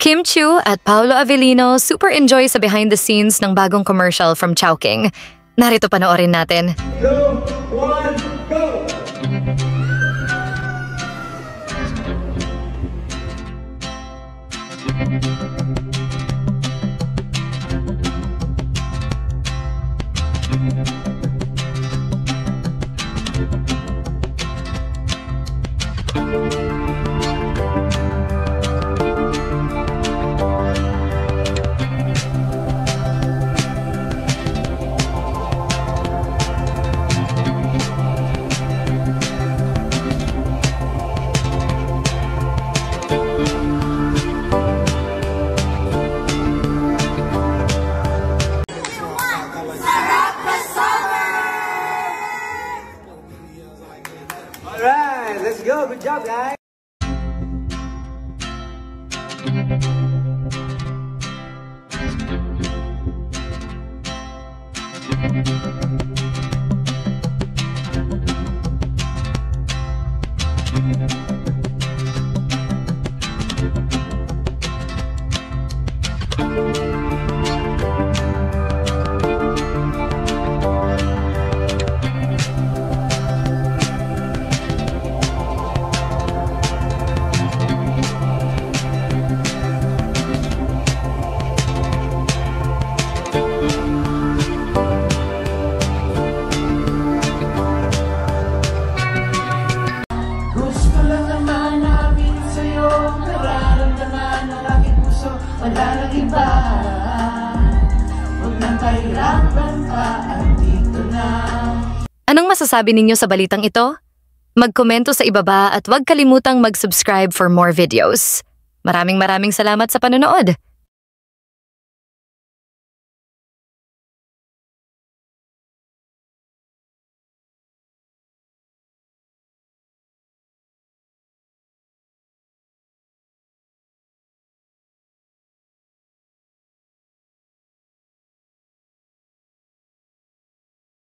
Kim Chiu at Paolo Avellino super enjoy sa behind the scenes ng bagong commercial from Chowking. Narito panoorin natin. 2, 1, go! Alright, let's go. Good job, guys. Wala nang iba, huwag nang kahirapan pa, andito na. Anong masasabi ninyo sa balitang ito? Magkomento sa ibaba at huwag kalimutang mag-subscribe for more videos. Maraming salamat sa panonood!